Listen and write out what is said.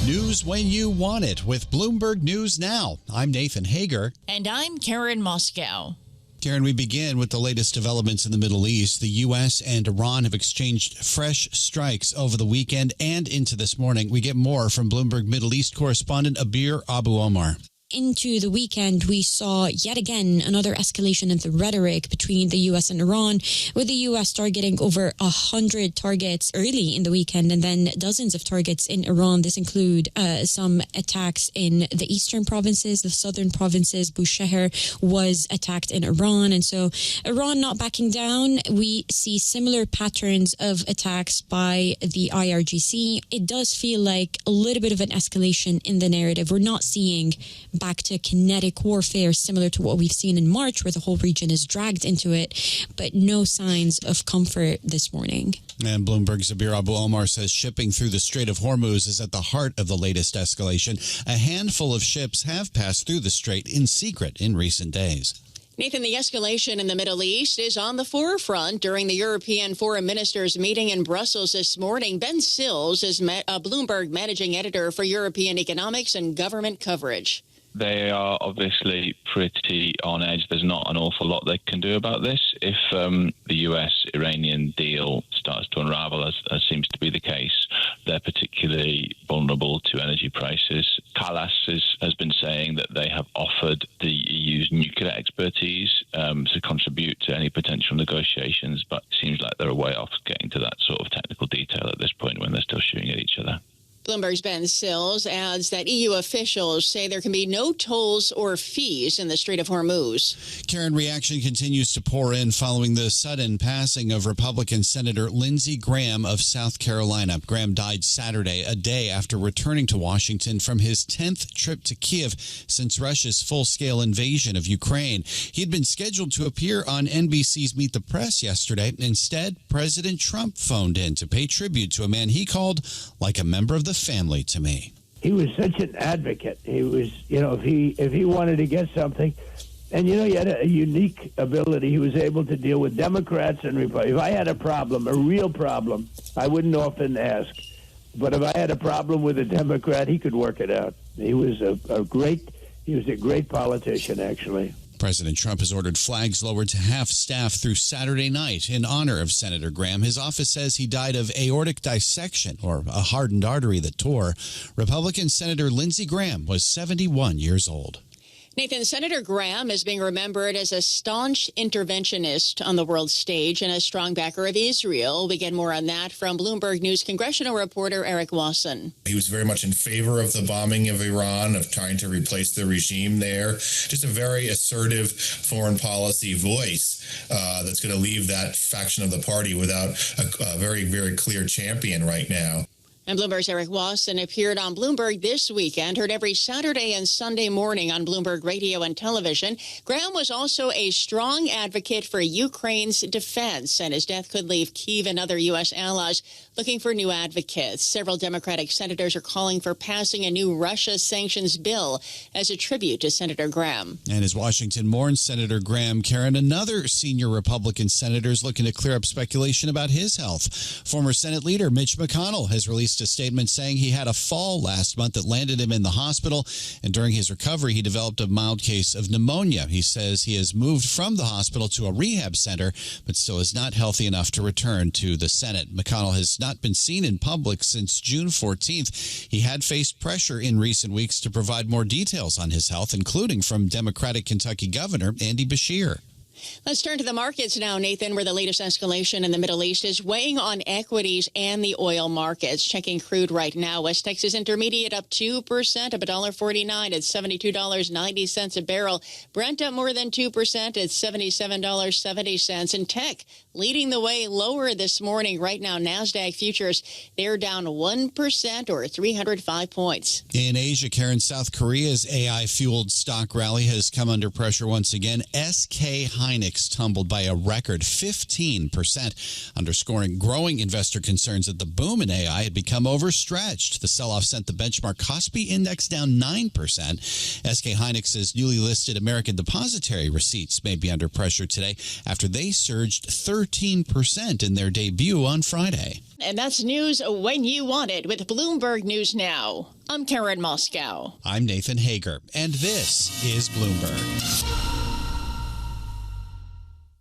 News when you want it with Bloomberg News Now. I'm Nathan Hager. And I'm Karen Moskow. Karen, we begin with the latest developments in the Middle East. The U.S. and Iran have exchanged fresh strikes over the weekend and into this morning. We get more from Bloomberg Middle East correspondent Abir Abu Omar. Into the weekend, we saw yet again another escalation in the rhetoric between the U.S. and Iran, with the U.S. targeting over 100 targets early in the weekend and then dozens of targets in Iran. This include some attacks in the eastern provinces, the southern provinces. Bushehr was attacked in Iran. And so Iran not backing down. We see similar patterns of attacks by the IRGC. It does feel like a little bit of an escalation in the narrative. We're not seeing back to kinetic warfare similar to what we've seen in March, where the whole region is dragged into it, but no signs of comfort this morning. And Bloomberg's Abir Abu Omar says shipping through the Strait of Hormuz is at the heart of the latest escalation. A handful of ships have passed through the strait in secret in recent days. Nathan, the escalation in the Middle East is on the forefront during the European foreign ministers meeting in Brussels this morning. Ben Sills is a Bloomberg managing editor for European economics and government coverage. They are obviously pretty on edge. There's not an awful lot they can do about this. If the US-Iranian deal starts to unravel, as seems to be the case, they're particularly vulnerable to energy prices. Kallas has been saying that they have offered the EU's nuclear expertise to contribute to any potential negotiations, but it seems like they're a way off getting to that sort of technical detail at this point when they're still shooting at each other. Bloomberg's Ben Sills adds that EU officials say there can be no tolls or fees in the Strait of Hormuz. Karen, reaction continues to pour in following the sudden passing of Republican Senator Lindsey Graham of South Carolina. Graham died Saturday, a day after returning to Washington from his 10th trip to Kiev since Russia's full-scale invasion of Ukraine. He had been scheduled to appear on NBC's Meet the Press yesterday. Instead, President Trump phoned in to pay tribute to a man he called like a member of the family to me. He was such an advocate. He was, if he wanted to get something, and he had a unique ability. He was able to deal with Democrats and Republicans. If I had a problem, a real problem, I wouldn't often ask. But if I had a problem with a Democrat, he could work it out. He was a great politician, actually. President Trump has ordered flags lowered to half staff through Saturday night in honor of Senator Graham. His office says he died of aortic dissection, or a hardened artery that tore. Republican Senator Lindsey Graham was 71 years old. Nathan, Senator Graham is being remembered as a staunch interventionist on the world stage and a strong backer of Israel. We get more on that from Bloomberg News congressional reporter Eric Wasson. He was very much in favor of the bombing of Iran, of trying to replace the regime there. Just a very assertive foreign policy voice that's going to leave that faction of the party without a very, very clear champion right now. And Bloomberg's Eric Wasson appeared on Bloomberg this weekend, heard every Saturday and Sunday morning on Bloomberg radio and television. Graham was also a strong advocate for Ukraine's defense, and his death could leave Kyiv and other U.S. allies looking for new advocates. Several Democratic senators are calling for passing a new Russia sanctions bill as a tribute to Senator Graham. And as Washington mourns Senator Graham, Karen, another senior Republican senator is looking to clear up speculation about his health. Former Senate leader Mitch McConnell has released a statement saying he had a fall last month that landed him in the hospital, and during his recovery he developed a mild case of pneumonia. He says he has moved from the hospital to a rehab center but still is not healthy enough to return to the Senate. McConnell has not been seen in public since June 14th. He had faced pressure in recent weeks to provide more details on his health, including from Democratic Kentucky Governor Andy Beshear. Let's turn to the markets now, Nathan, where the latest escalation in the Middle East is weighing on equities and the oil markets. Checking crude right now, West Texas Intermediate up 2%, up $1.49 at $72.90 a barrel. Brent up more than 2% at $77.70. And tech leading the way lower this morning. Right now, NASDAQ futures, they're down 1% or 305 points. In Asia, Karen, South Korea's AI-fueled stock rally has come under pressure once again. SK Hynix tumbled by a record 15%, underscoring growing investor concerns that the boom in AI had become overstretched. The sell-off sent the benchmark Kospi index down 9%. SK Hynix's newly listed American depository receipts may be under pressure today after they surged 13% in their debut on Friday. And that's news when you want it with Bloomberg News Now. I'm Karen Moskow. I'm Nathan Hager, and this is Bloomberg.